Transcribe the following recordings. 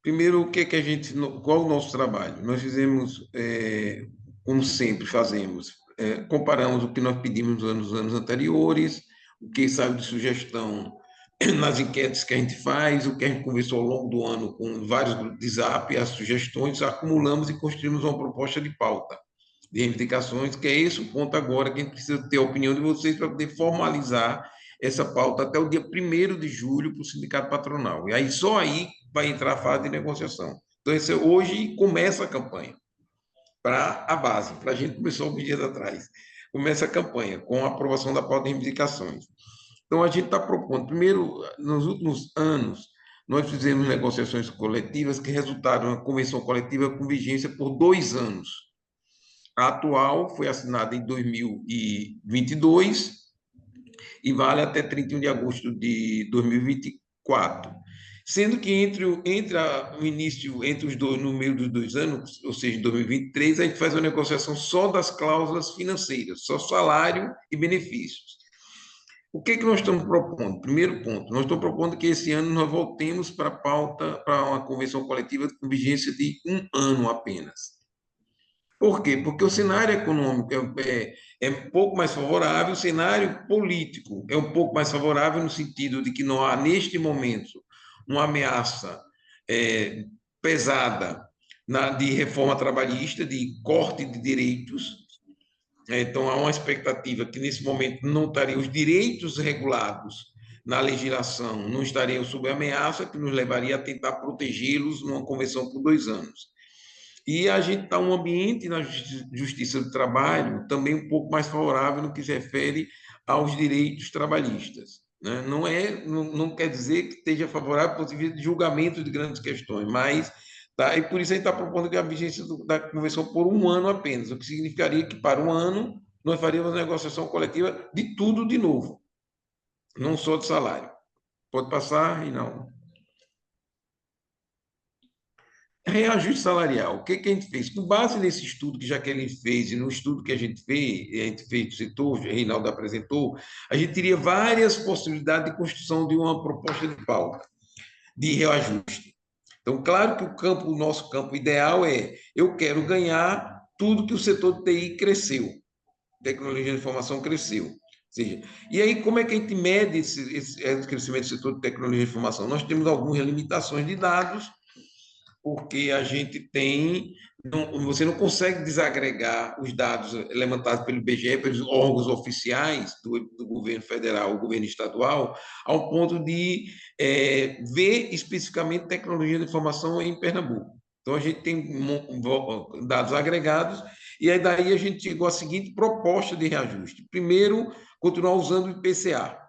Primeiro, o que é que a gente, qual o nosso trabalho? Nós fizemos, como sempre fazemos, comparamos o que nós pedimos nos anos anteriores, o que saiu de sugestão nas enquetes que a gente faz, o que a gente conversou ao longo do ano com vários grupos de Zap, as sugestões, acumulamos e construímos uma proposta de pauta de reivindicações, que é esse o ponto agora que a gente precisa ter a opinião de vocês para poder formalizar essa pauta até o dia 1º de julho para o sindicato patronal. E aí só aí vai entrar a fase de negociação. Então, hoje começa a campanha para a base, para a gente começou alguns dias atrás. Começa a campanha com a aprovação da pauta de reivindicações. Então, a gente está propondo, primeiro, nos últimos anos, nós fizemos negociações coletivas que resultaram em uma convenção coletiva com vigência por 2 anos. A atual foi assinada em 2022 e vale até 31 de agosto de 2024. Sendo que o início, entre os dois, no meio dos 2 anos, ou seja, em 2023, a gente faz uma negociação só das cláusulas financeiras, só salário e benefícios. O que é que nós estamos propondo? Primeiro ponto, nós estamos propondo que esse ano nós voltemos para a pauta, para uma convenção coletiva com vigência de 1 ano apenas. Por quê? Porque o cenário econômico é um pouco mais favorável, o cenário político é um pouco mais favorável no sentido de que não há, neste momento, uma ameaça é, pesada de reforma trabalhista, de corte de direitos. Então, há uma expectativa que, nesse momento, não estariam os direitos regulados na legislação, não estariam sob ameaça, que nos levaria a tentar protegê-los numa convenção por 2 anos. E a gente está um ambiente na Justiça do Trabalho também um pouco mais favorável no que se refere aos direitos trabalhistas. Né? Não quer dizer que esteja favorável para o julgamento de grandes questões, mas tá, e por isso a gente está propondo que a vigência da convenção por 1 ano apenas, o que significaria que para 1 ano nós faríamos a negociação coletiva de tudo de novo, não só de salário. Pode passar, Reinaldo. Reajuste salarial. O que que a gente fez? Com base nesse estudo que Jaqueline fez e no estudo que a gente fez do setor, o Reinaldo apresentou, a gente teria várias possibilidades de construção de uma proposta de pauta, de reajuste. Então, claro que o nosso campo ideal é eu quero ganhar tudo que o setor de TI cresceu, tecnologia de informação cresceu. Ou seja, e aí, como é que a gente mede esse crescimento do setor de tecnologia de informação? Nós temos algumas limitações de dados, porque a gente tem, você não consegue desagregar os dados levantados pelo IBGE, pelos órgãos oficiais do governo federal, o governo estadual, ao ponto de ver especificamente tecnologia de informação em Pernambuco. Então, a gente tem dados agregados, e aí daí a gente chegou à seguinte proposta de reajuste. Primeiro, continuar usando o IPCA.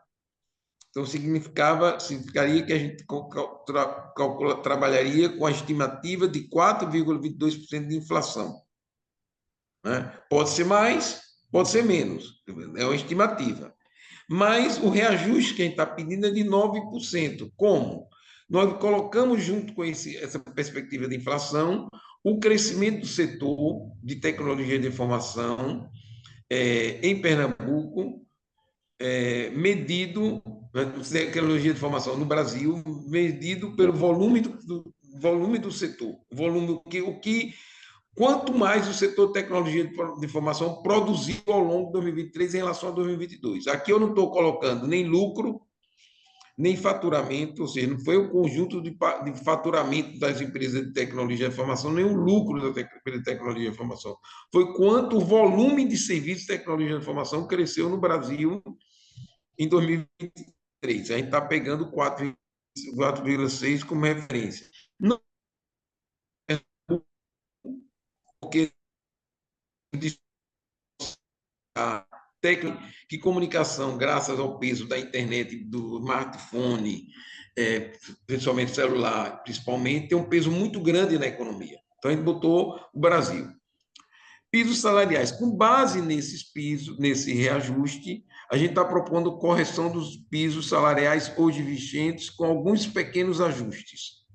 Então, significaria que a gente trabalharia com a estimativa de 4,22% de inflação. Né? Pode ser mais, pode ser menos, é uma estimativa. Mas o reajuste que a gente está pedindo é de 9%. Como? Nós colocamos junto com essa perspectiva de inflação o crescimento do setor de tecnologia de informação em Pernambuco, medido, tecnologia de informação no Brasil, medido pelo volume do setor. Quanto mais o setor de tecnologia de informação produziu ao longo de 2023 em relação a 2022. Aqui eu não estou colocando nem lucro, nem faturamento, ou seja, não foi o conjunto de faturamento das empresas de tecnologia de informação, nem o lucro da tecnologia de informação. Foi quanto o volume de serviços de tecnologia de informação cresceu no Brasil em 2023. A gente está pegando 4,6 como referência. Não, porque a técnica que comunicação, graças ao peso da internet, do smartphone, principalmente celular, principalmente, tem um peso muito grande na economia. Então, a gente botou o Brasil. Pisos salariais. Com base nesses pisos, nesse reajuste, a gente está propondo correção dos pisos salariais hoje vigentes com alguns pequenos ajustes.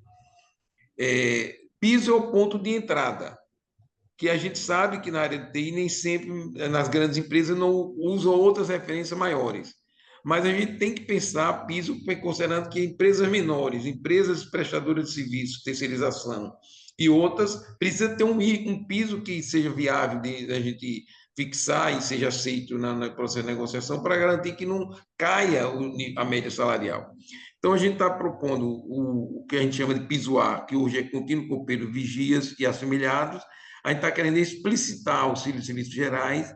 Piso é o ponto de entrada, que a gente sabe que na área de TI nem sempre, nas grandes empresas, não usam outras referências maiores. mas a gente tem que pensar piso considerando que empresas menores, empresas prestadoras de serviços, terceirização e outras, precisa ter um piso que seja viável de a gente fixar e seja aceito no processo de negociação para garantir que não caia a média salarial. Então, a gente está propondo o que a gente chama de piso A, que hoje é contínuo copeiro, vigias e assemelhados. A gente está querendo explicitar auxílio de serviços gerais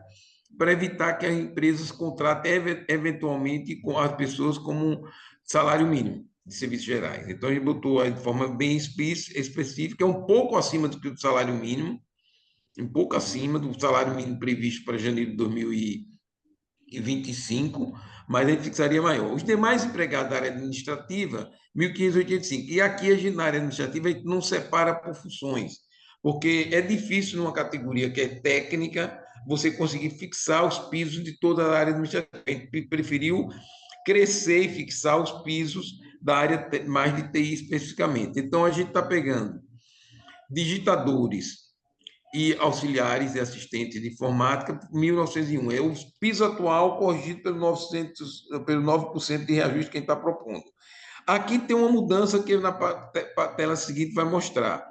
para evitar que as empresas contratem eventualmente com as pessoas como um salário mínimo de serviços gerais. Então, a gente botou de forma bem específica, é um pouco acima do que o salário mínimo, um pouco acima do salário mínimo previsto para janeiro de 2025, mas a gente fixaria maior. Os demais empregados da área administrativa, 1.585. E aqui, na área administrativa, a gente não separa por funções, porque é difícil, numa categoria que é técnica, você conseguir fixar os pisos de toda a área administrativa. A gente preferiu crescer e fixar os pisos da área mais de TI especificamente. Então, a gente está pegando digitadores e auxiliares e assistentes de informática, 1.901. É o piso atual corrigido pelo 9% de reajuste que a gente está propondo. Aqui tem uma mudança que na tela seguinte vai mostrar.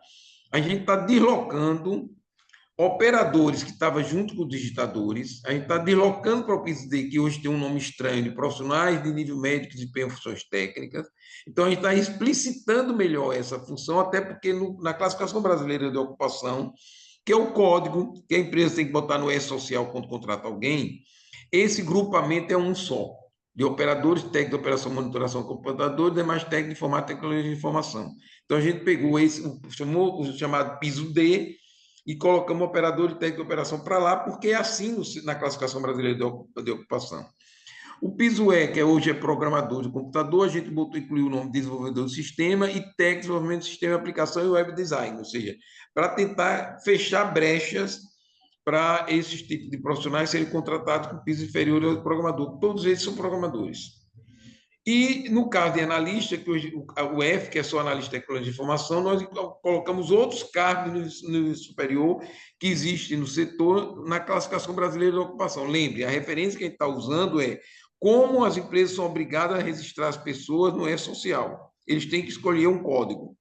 A gente está deslocando operadores que estavam junto com os digitadores, a gente está deslocando para o piso D, que hoje tem um nome estranho, de profissionais de nível médio que desempenham funções técnicas. Então, a gente está explicitando melhor essa função, até porque na classificação brasileira de ocupação, que é o código que a empresa tem que botar no E-Social quando contrata alguém, esse grupamento é um só, de operadores, técnicos de operação, monitoração, computador, demais técnicos de informática, tecnologia de informação. Então, a gente pegou o chamado piso D e colocamos operador e técnico de operação para lá, porque é assim na classificação brasileira de ocupação. O piso E, que hoje é programador de computador, a gente incluiu o nome de desenvolvedor do sistema e técnico de desenvolvimento de sistema de aplicação e web design, ou seja, para tentar fechar brechas para esses tipos de profissionais serem contratados com piso inferior ao programador. Todos eles são programadores. E no caso de analista, que hoje o F, que é só analista de tecnologia de informação, nós colocamos outros cargos no superior que existem no setor na classificação brasileira de ocupação. Lembre, a referência que a gente está usando é como as empresas são obrigadas a registrar as pessoas no E-Social. Eles têm que escolher um código.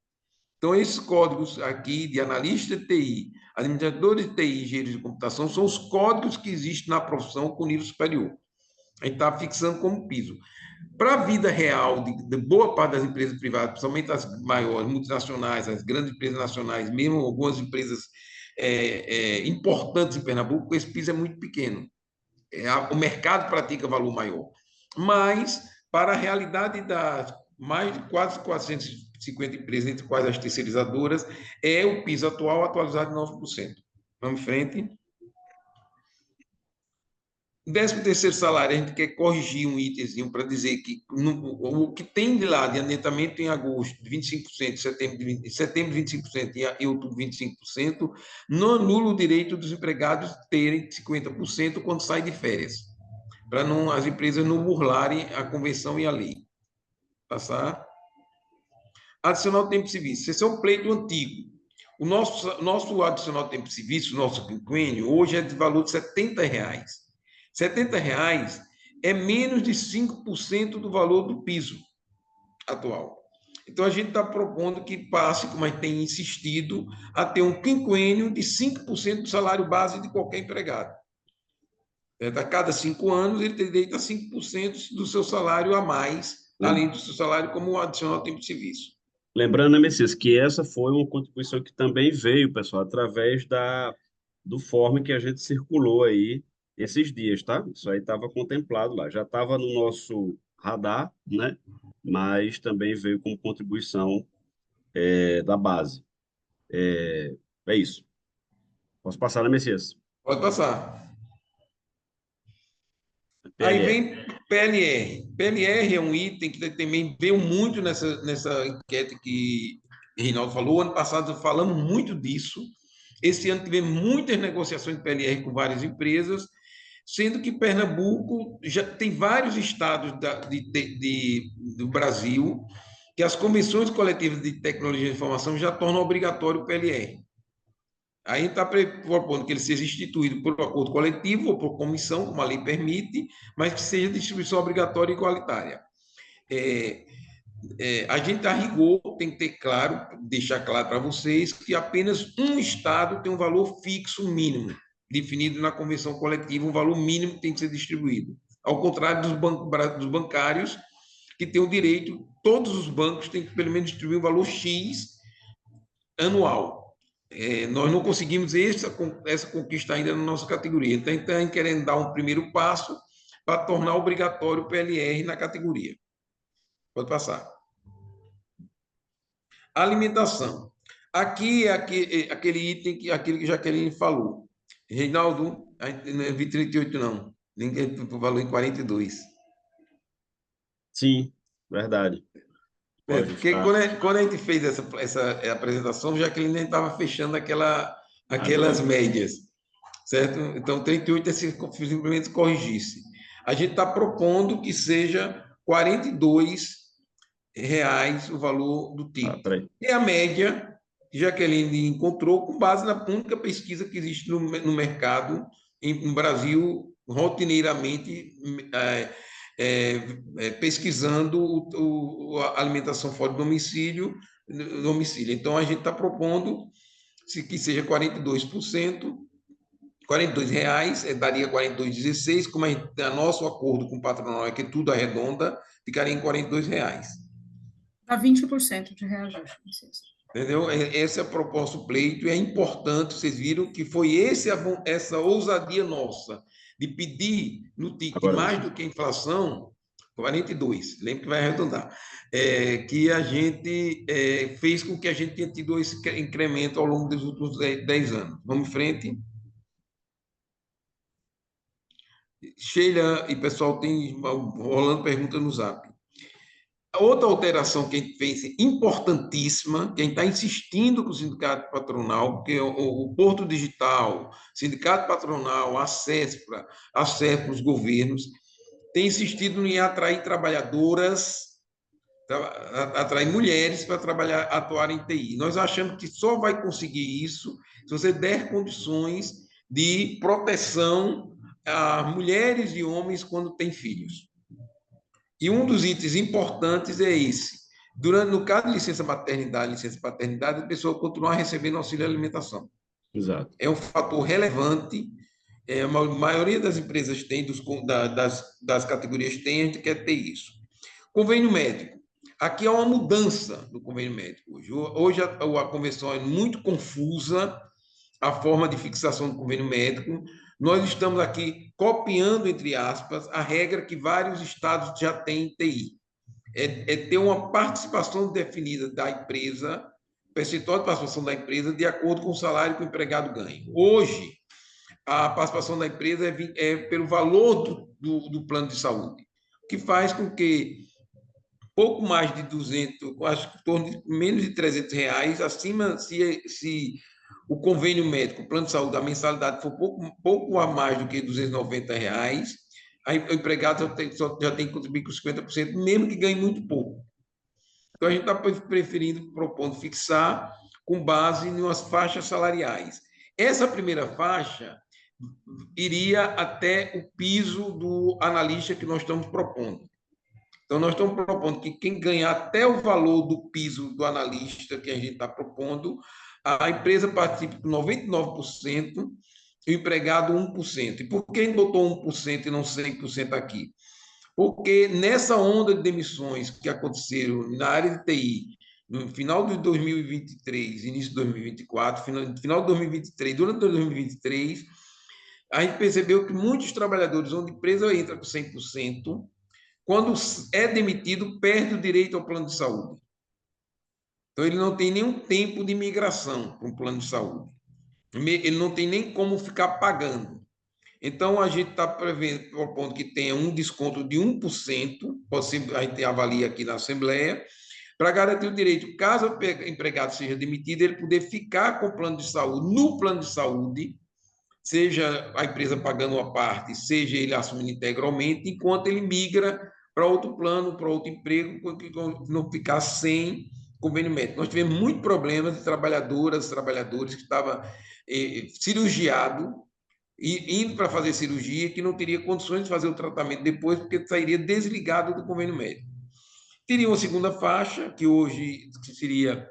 Então, esses códigos aqui de analista de TI, administradores de TI e engenheiros de computação são os códigos que existem na profissão com nível superior. A gente está fixando como piso. Para a vida real de boa parte das empresas privadas, principalmente as maiores, multinacionais, as grandes empresas nacionais, mesmo algumas empresas importantes em Pernambuco, esse piso é muito pequeno. O mercado pratica valor maior. Mas, para a realidade das mais de quase 450 empresas, entre quais as terceirizadoras, é o piso atual atualizado de 9%. Vamos em frente. 13º salário, a gente quer corrigir um itemzinho para dizer que o que tem de lá de adiantamento em agosto, de 25%, setembro 25% e outubro 25%, não anula o direito dos empregados terem 50% quando saem de férias, para não as empresas não burlarem a convenção e a lei. Passar. Adicional tempo de serviço. Esse é um pleito antigo. O nosso adicional tempo de serviço, o nosso quinquênio, hoje é de valor de R$70. R$70 é menos de 5% do valor do piso atual. Então, a gente está propondo que passe, como a gente tem insistido, a ter um quinquênio de 5% do salário base de qualquer empregado. A cada 5 anos, ele tem direito a 5% do seu salário a mais, além do seu salário como adicional tempo de serviço. Lembrando, né, Messias, que essa foi uma contribuição que também veio, pessoal, através do form que a gente circulou aí esses dias, tá? Isso aí estava contemplado lá, já estava no nosso radar, né? Mas também veio como contribuição da base. É isso. Posso passar, né, Messias? Pode passar. Aí PLR. vem PLR. PLR é um item que também veio muito nessa enquete que Reinaldo falou. Ano passado falamos muito disso. Esse ano tivemos muitas negociações de PLR com várias empresas, sendo que Pernambuco já tem vários estados do Brasil que as convenções coletivas de tecnologia de informação já tornam obrigatório o PLR. Aí está propondo que ele seja instituído por acordo coletivo ou por comissão, como a lei permite, mas que seja distribuição obrigatória e igualitária. É, a gente, a rigor, tem que ter claro, deixar claro para vocês, que apenas um Estado tem um valor fixo mínimo, definido na convenção coletiva, um valor mínimo que tem que ser distribuído. Ao contrário dos bancários, que têm o direito, todos os bancos têm que, pelo menos, distribuir um valor X anual. Nós não conseguimos essa conquista ainda na nossa categoria. Então, estamos querendo dar um primeiro passo para tornar obrigatório o PLR na categoria. Pode passar. Alimentação. Aqui é aquele item, aquele que Jaqueline falou. Reinaldo, não é 38, não. Ninguém falou em 42. Sim, verdade. Pode Porque estar. quando a gente fez essa apresentação, Jaqueline nem estava fechando aquelas Agora. médias, certo? Então, 38 é se simplesmente corrigisse. A gente está propondo que seja R$ 42 o valor do Ah, ticket. peraí. É a média que Jaqueline encontrou com base na única pesquisa que existe no mercado no Brasil, rotineiramente pesquisando a alimentação fora do domicílio. Então, a gente está propondo que seja 42%, R$ 42, daria 42,16, como nosso acordo com o patronal é que tudo arredonda, ficaria em R$ 42. Dá 20% de reajuste, Francisco. Entendeu? Esse é o proposto pleito, e é importante, vocês viram que foi essa ousadia nossa de pedir no TIC Agora mais sim. do que a inflação, 42, lembra que vai arredondar, que a gente fez com que a gente tenha tido esse incremento ao longo dos últimos 10 anos. Vamos em frente. Sheila e pessoal tem rolando pergunta no Zap. Outra alteração que a gente fez, importantíssima, que a gente está insistindo com o sindicato patronal, porque o Porto Digital, sindicato patronal, a CESPRA, os governos, tem insistido em atrair trabalhadoras, atrair mulheres para trabalhar, atuar em TI. Nós achamos que só vai conseguir isso se você der condições de proteção a mulheres e homens quando têm filhos. E um dos itens importantes é esse. No caso de licença maternidade, licença paternidade, a pessoa continua recebendo auxílio alimentação. Exato. É um fator relevante. A maioria das empresas tem, das categorias tem, a gente quer ter isso. Convênio médico. Aqui há uma mudança no convênio médico. Hoje a convenção é muito confusa, a forma de fixação do convênio médico. Nós estamos aqui copiando, entre aspas, a regra que vários estados já têm em TI. É ter uma participação definida da empresa, percentual de participação da empresa, de acordo com o salário que o empregado ganha. Hoje, a participação da empresa é pelo valor do plano de saúde, o que faz com que pouco mais de 200, acho que em torno de menos de R$ 300, acima, se o convênio médico, o plano de saúde, a mensalidade for pouco a mais do que R$ 290, o empregado já tem que contribuir com 50%, mesmo que ganhe muito pouco. Então, a gente está propondo fixar com base em umas faixas salariais. Essa primeira faixa iria até o piso do analista que nós estamos propondo. Então, nós estamos propondo que quem ganhar até o valor do piso do analista que a gente está propondo, a empresa participe com 99% e o empregado 1%. E por que a gente botou 1% e não 100% aqui? Porque nessa onda de demissões que aconteceram na área de TI, no final de 2023, início de 2024, final de 2023, durante 2023, a gente percebeu que muitos trabalhadores, onde a empresa entra com 100%, quando é demitido, perde o direito ao plano de saúde. Então, ele não tem nenhum tempo de migração para um plano de saúde. Ele não tem nem como ficar pagando. Então, a gente está propondo que tenha um desconto de 1%, a gente avalia aqui na Assembleia, para garantir o direito, caso o empregado seja demitido, ele poder ficar com o plano de saúde, no plano de saúde, seja a empresa pagando uma parte, seja ele assumindo integralmente, enquanto ele migra para outro plano, para outro emprego, não ficar sem convênio médico. Nós tivemos muitos problemas de trabalhadoras, trabalhadores que estavam cirurgiados e indo para fazer cirurgia, que não teria condições de fazer o tratamento depois, porque sairia desligado do convênio médico. Teria uma segunda faixa, que hoje seria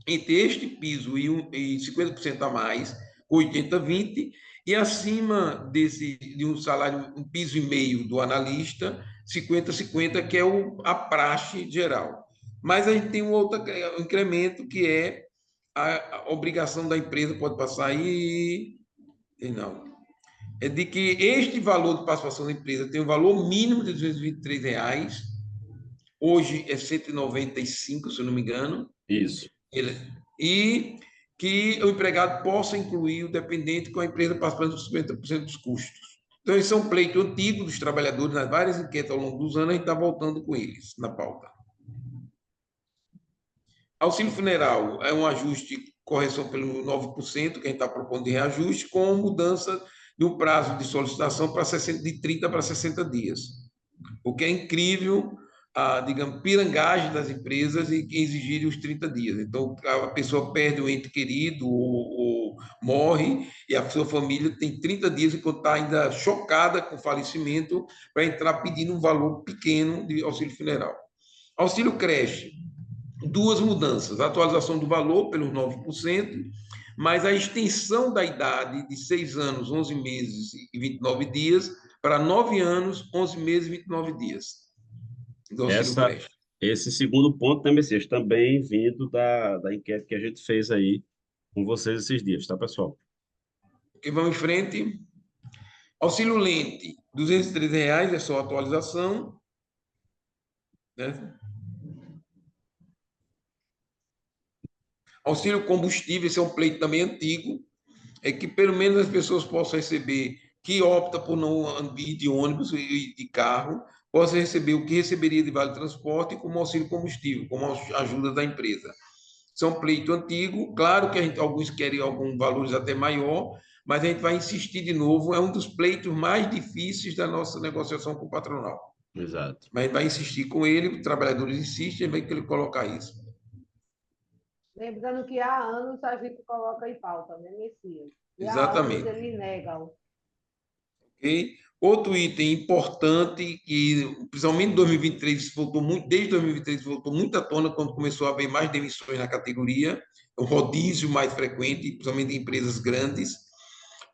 entre este piso e 50% a mais, 80-20, e acima de um salário, um piso e meio do analista, 50-50, que é a praxe geral. Mas a gente tem um outro incremento, que é a obrigação da empresa, pode passar aí, não, é de que este valor de participação da empresa tem um valor mínimo de R$ 223, hoje é 195, se eu não me engano, Isso. e que o empregado possa incluir o dependente com a empresa participando dos 50% dos custos. Então, esse é um pleito antigo dos trabalhadores, nas várias enquetes ao longo dos anos, a gente está voltando com eles na pauta. Auxílio funeral é um ajuste, correção pelo 9%, que a gente está propondo de reajuste, com mudança do prazo de solicitação de 30 para 60 dias. O que é incrível, digamos, pirangagem das empresas e exigirem os 30 dias. Então, a pessoa perde o ente querido ou morre e a sua família tem 30 dias enquanto está ainda chocada com o falecimento para entrar pedindo um valor pequeno de auxílio funeral. Auxílio creche, duas mudanças, a atualização do valor pelos 9%, mas a extensão da idade de 6 anos, 11 meses e 29 dias para 9 anos, 11 meses e 29 dias do auxílio creche. Esse segundo ponto, né, Messias, também vindo da enquete que a gente fez aí com vocês esses dias, tá, pessoal? Ok, vamos em frente. Auxílio lente, R$ 213, é só atualização. Né? Auxílio combustível, esse é um pleito também antigo, é que pelo menos as pessoas possam receber, que opta por não ir de ônibus e de carro, possa receber o que receberia de vale transporte como auxílio combustível, como ajuda da empresa. Isso é um pleito antigo, claro que alguns querem alguns valores até maior, mas a gente vai insistir de novo, é um dos pleitos mais difíceis da nossa negociação com o patronal. Exato. Mas a gente vai insistir com ele, os trabalhadores insistem, vai que ele colocar isso. Lembrando que há anos a gente coloca em pauta, né, Messias? E Exatamente. há anos ele nega. Okay? Outro item importante, que principalmente em 2023 voltou muito, desde 2023 voltou muito à tona quando começou a haver mais demissões na categoria, o rodízio mais frequente, principalmente em empresas grandes,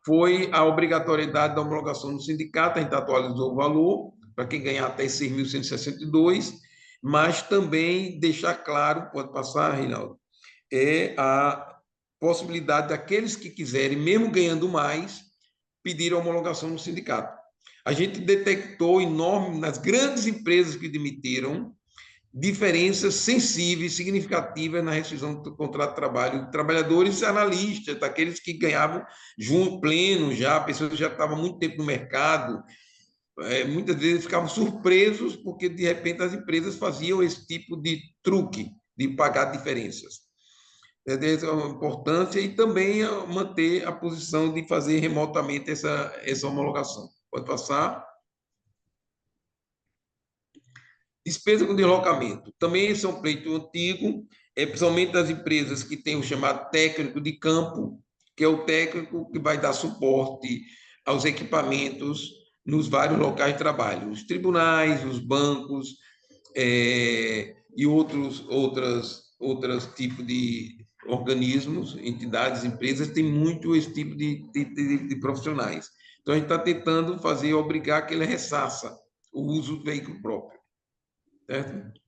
foi a obrigatoriedade da homologação do sindicato, a gente atualizou o valor para quem ganhar até 6.162, mas também deixar claro, pode passar, Reinaldo, é a possibilidade daqueles que quiserem, mesmo ganhando mais, pedir a homologação no sindicato. A gente detectou enorme, nas grandes empresas que demitiram, diferenças sensíveis, significativas na rescisão do contrato de trabalho de trabalhadores analistas, daqueles que ganhavam junto, pleno já, pessoas que já estavam há muito tempo no mercado, muitas vezes ficavam surpresos porque, de repente, as empresas faziam esse tipo de truque de pagar diferenças. É de importância e também manter a posição de fazer remotamente essa homologação. Pode passar. Despesa com deslocamento. Também esse é um pleito antigo, principalmente das empresas que têm o chamado técnico de campo, que é o técnico que vai dar suporte aos equipamentos nos vários locais de trabalho, os tribunais, os bancos e outros tipos de organismos, entidades, empresas, têm muito esse tipo de profissionais. Então, a gente está tentando obrigar que ele ressaça o uso do veículo próprio. Certo?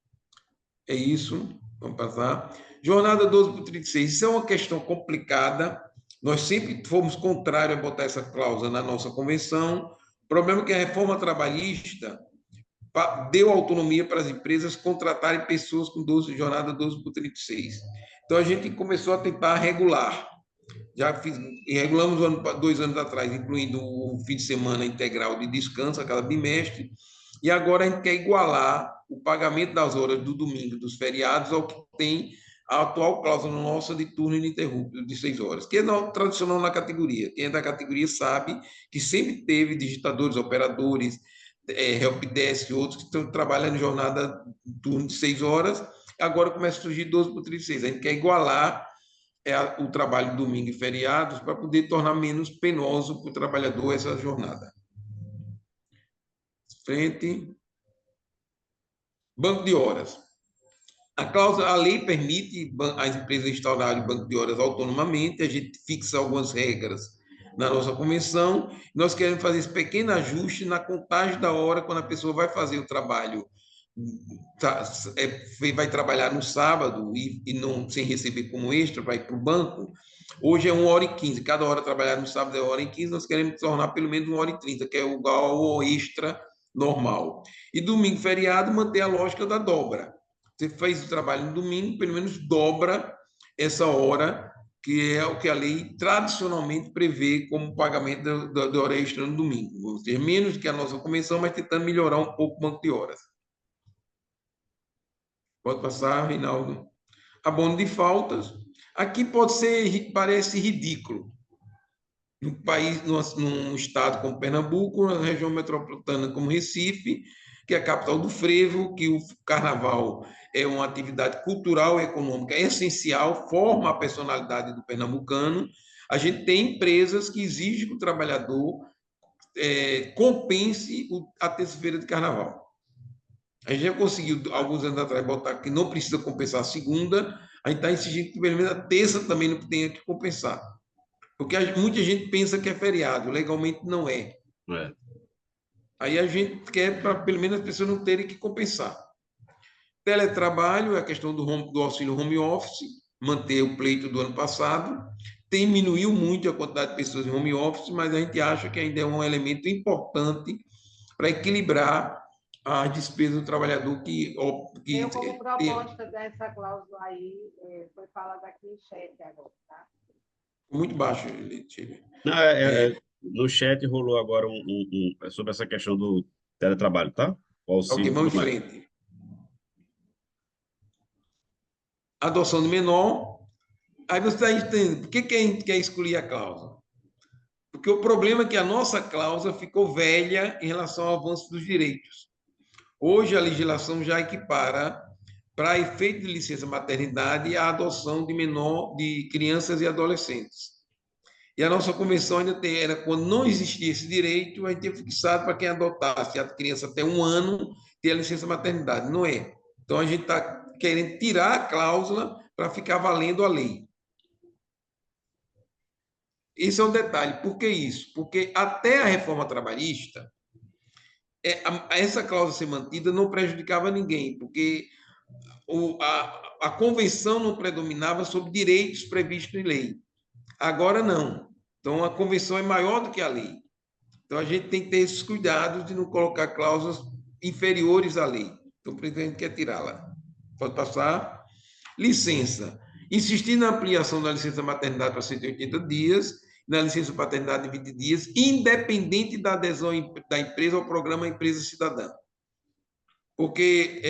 É isso. Vamos passar. Jornada 12 por 36. Isso é uma questão complicada. Nós sempre fomos contrários a botar essa cláusula na nossa convenção. O problema é que a reforma trabalhista deu autonomia para as empresas contratarem pessoas com jornada 12 por 36. Então, a gente começou a tentar regular. Regulamos 2 anos atrás, incluindo o fim de semana integral de descanso a cada bimestre, e agora a gente quer igualar o pagamento das horas do domingo, dos feriados, ao que tem a atual cláusula nossa de turno ininterrupto de 6 horas, que é tradicional na categoria. Quem é da categoria sabe que sempre teve digitadores, operadores, helpdesk e outros que estão trabalhando em jornada de turno de 6 horas. agora começa a surgir 12 por 36. A gente quer igualar o trabalho domingo e feriados para poder tornar menos penoso para o trabalhador essa jornada. Frente. Banco de horas. A lei permite as empresas instaurarem banco de horas autonomamente, a gente fixa algumas regras na nossa convenção, nós queremos fazer esse pequeno ajuste na contagem da hora quando a pessoa vai fazer o trabalho, vai trabalhar no sábado e não sem receber como extra, vai para o banco. Hoje é 1h15, cada hora trabalhar no sábado é 1h15, nós queremos tornar pelo menos 1h30, que é igual ao extra normal. E domingo, feriado, manter a lógica da dobra. Você fez o trabalho no domingo, pelo menos dobra essa hora, que é o que a lei tradicionalmente prevê como pagamento da hora extra no domingo. Ou seja, menos que a nossa convenção, mas tentando melhorar um pouco o banco de horas. Pode passar, Reinaldo. Abono de faltas. Aqui parece ridículo. No país, num estado como Pernambuco, na região metropolitana como Recife, que é a capital do frevo, que o carnaval é uma atividade cultural e econômica essencial, forma a personalidade do pernambucano. A gente tem empresas que exigem que o trabalhador compense a terça-feira de carnaval. A gente já conseguiu, alguns anos atrás, botar que não precisa compensar a segunda, a gente está exigindo que pelo menos a terça também não tenha que compensar. Porque muita gente pensa que é feriado, legalmente não é. Aí a gente quer, para pelo menos as pessoas não terem que compensar. Teletrabalho, a questão do auxílio home office, manter o pleito do ano passado. Diminuiu muito a quantidade de pessoas em home office, mas a gente acha que ainda é um elemento importante para equilibrar as despesas do trabalhador Eu, como proposta dessa cláusula aí, foi falada aqui em chat agora, tá? Muito baixo, Letícia. No chat rolou agora sobre essa questão do teletrabalho, tá? O auxílio. Ok, vamos em frente. Adoção de menor. Aí você está entendendo por que a gente quer excluir a cláusula? Porque o problema é que a nossa cláusula ficou velha em relação ao avanço dos direitos. Hoje a legislação já equipara, para efeito de licença maternidade, a adoção de menor, de crianças e adolescentes. E a nossa convenção ainda era quando não existia esse direito, a gente tinha fixado para quem adotasse a criança até 1 ano ter a licença maternidade. Não é. Então a gente está querendo tirar a cláusula para ficar valendo a lei. Esse é um detalhe. Por que isso? Porque até a reforma trabalhista, essa cláusula ser mantida não prejudicava ninguém, porque a convenção não predominava sobre direitos previstos em lei. Agora não. Então, a convenção é maior do que a lei. Então, a gente tem que ter esses cuidados de não colocar cláusulas inferiores à lei. Então, por isso a gente quer tirá-la. Pode passar. Licença. Insistir na ampliação da licença maternidade para 180 dias, na licença paternidade de 20 dias, independente da adesão da empresa ao programa Empresa Cidadã. Porque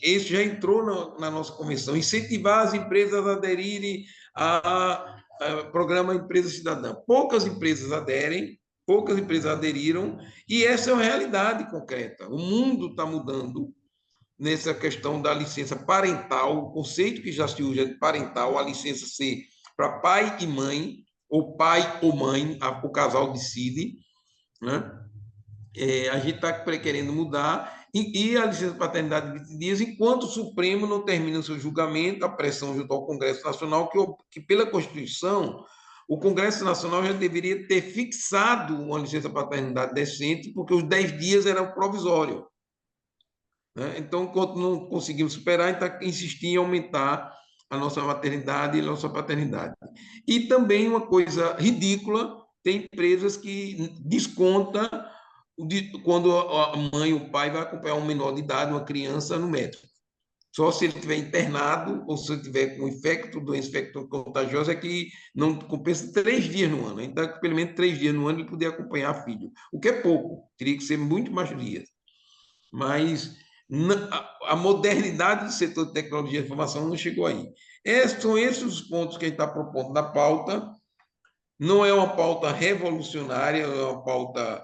isso já entrou na nossa convenção, incentivar as empresas a aderirem ao programa Empresa Cidadã. Poucas empresas aderem, poucas empresas aderiram, e essa é uma realidade concreta. O mundo está mudando nessa questão da licença parental, o conceito que já se usa de parental, a licença ser para pai e mãe, ou pai ou mãe, o casal decide, né? A gente está querendo mudar, e a licença de paternidade de 20 dias, enquanto o Supremo não termina o seu julgamento, a pressão junto ao Congresso Nacional, que pela Constituição, o Congresso Nacional já deveria ter fixado uma licença de paternidade decente, porque os 10 dias eram provisórios. Né? Então, enquanto não conseguimos superar, a gente está insistindo em aumentar a nossa maternidade e a nossa paternidade. E também uma coisa ridícula, tem empresas que descontam quando a mãe ou o pai vai acompanhar um menor de idade, uma criança, no médico. Só se ele estiver internado ou se ele tiver com doença infecto-contagiosa, é que não compensa 3 dias no ano. Então, pelo menos 3 dias no ano ele poder acompanhar filho. O que é pouco, teria que ser muito mais dias. Mas a modernidade do setor de tecnologia e informação não chegou aí. São esses os pontos que a gente está propondo na pauta. Não é uma pauta revolucionária, é uma pauta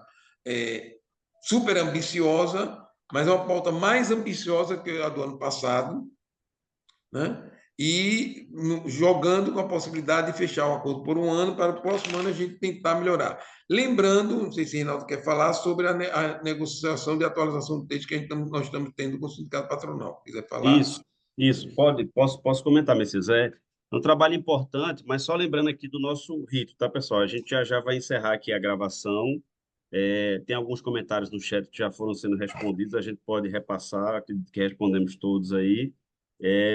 super ambiciosa, mas é uma pauta mais ambiciosa que a do ano passado, né? E jogando com a possibilidade de fechar o acordo por um ano, para o próximo ano a gente tentar melhorar. Lembrando, não sei se o Reinaldo quer falar sobre a negociação de atualização do texto que nós estamos tendo com o sindicato patronal. Quiser falar? Isso, posso comentar, Messias. É um trabalho importante, mas só lembrando aqui do nosso rito, tá, pessoal? A gente já vai encerrar aqui a gravação. Tem alguns comentários no chat que já foram sendo respondidos, a gente pode repassar, acredito que respondemos todos aí.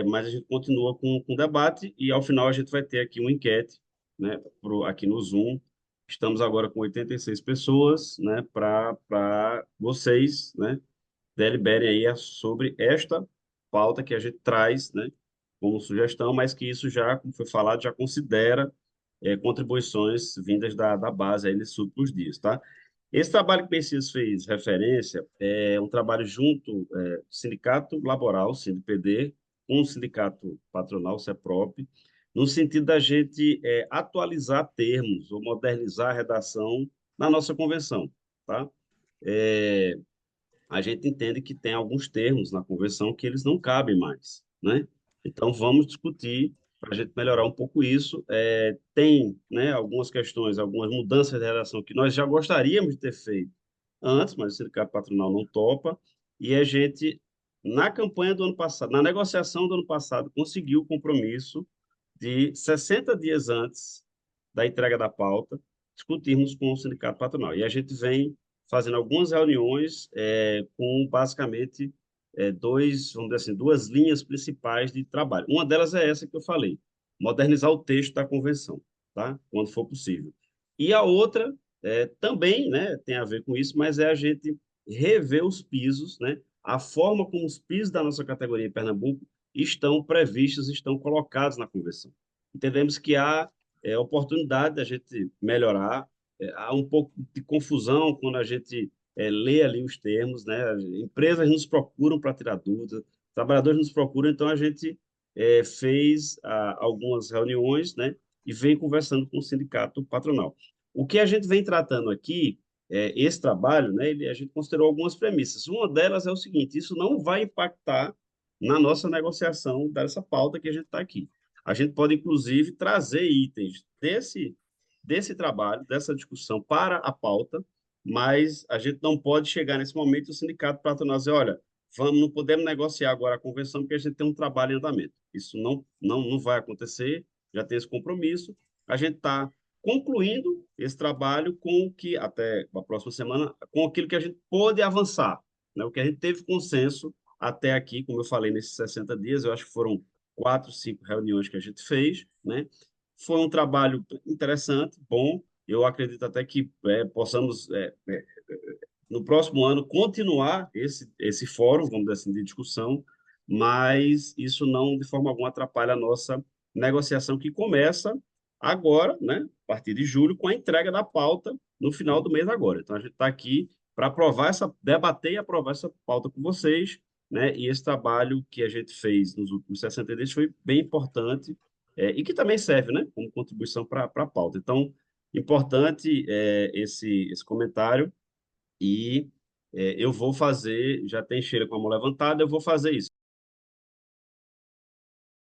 Mas a gente continua com o debate e, ao final, a gente vai ter aqui uma enquete, né, aqui no Zoom. Estamos agora com 86 pessoas, né, para vocês, né, deliberem aí sobre esta pauta que a gente traz, né, como sugestão, mas que isso já, como foi falado, já considera contribuições vindas da base aí nesses últimos dias, tá? Esse trabalho que o Messias fez referência é um trabalho junto Sindicato Laboral, SINDPD, com o Sindicato Patronal, CEPROP, no sentido da gente atualizar termos ou modernizar a redação na nossa convenção, tá? É, a gente entende que tem alguns termos na convenção que eles não cabem mais, né? Então, vamos discutir para a gente melhorar um pouco isso. Tem, né, algumas questões, algumas mudanças de redação que nós já gostaríamos de ter feito antes, mas o sindicato patronal não topa, e a gente, na campanha do ano passado, na negociação do ano passado, conseguiu o compromisso de 60 dias antes da entrega da pauta, discutirmos com o sindicato patronal. E a gente vem fazendo algumas reuniões com basicamente vamos dizer assim, duas linhas principais de trabalho. Uma delas é essa que eu falei, modernizar o texto da convenção, tá? Quando for possível. E a outra também, né, tem a ver com isso, mas é a gente rever os pisos, né? A forma como os pisos da nossa categoria em Pernambuco estão previstos, estão colocados na convenção. Entendemos que há oportunidade da gente melhorar, há um pouco de confusão quando a gente lê ali os termos, né? Empresas nos procuram para tirar dúvidas, trabalhadores nos procuram, então a gente fez algumas reuniões, né? E vem conversando com o sindicato patronal. O que a gente vem tratando aqui, esse trabalho, né? A gente considerou algumas premissas. Uma delas é o seguinte: isso não vai impactar na nossa negociação dessa pauta que a gente está aqui. A gente pode, inclusive, trazer itens desse trabalho, dessa discussão para a pauta, mas a gente não pode chegar nesse momento e o sindicato patronal dizer, olha, não podemos negociar agora a convenção porque a gente tem um trabalho em andamento. Isso não vai acontecer, já tem esse compromisso. A gente está concluindo esse trabalho com o que, até a próxima semana, com aquilo que a gente pôde avançar, né? O que a gente teve consenso até aqui, como eu falei, nesses 60 dias, eu acho que foram 4, 5 reuniões que a gente fez, né? Foi um trabalho interessante, bom. Eu acredito até que possamos, no próximo ano, continuar esse fórum, vamos dizer assim, de discussão, mas isso não, de forma alguma, atrapalha a nossa negociação, que começa agora, né? A partir de julho, com a entrega da pauta no final do mês agora. Então, a gente está aqui para debater e aprovar essa pauta com vocês, né? E esse trabalho que a gente fez nos últimos 60 dias foi bem importante, e que também serve, né, como contribuição para a pauta. Então, importante esse comentário, e eu vou fazer, já tem Sheila com a mão levantada, eu vou fazer isso.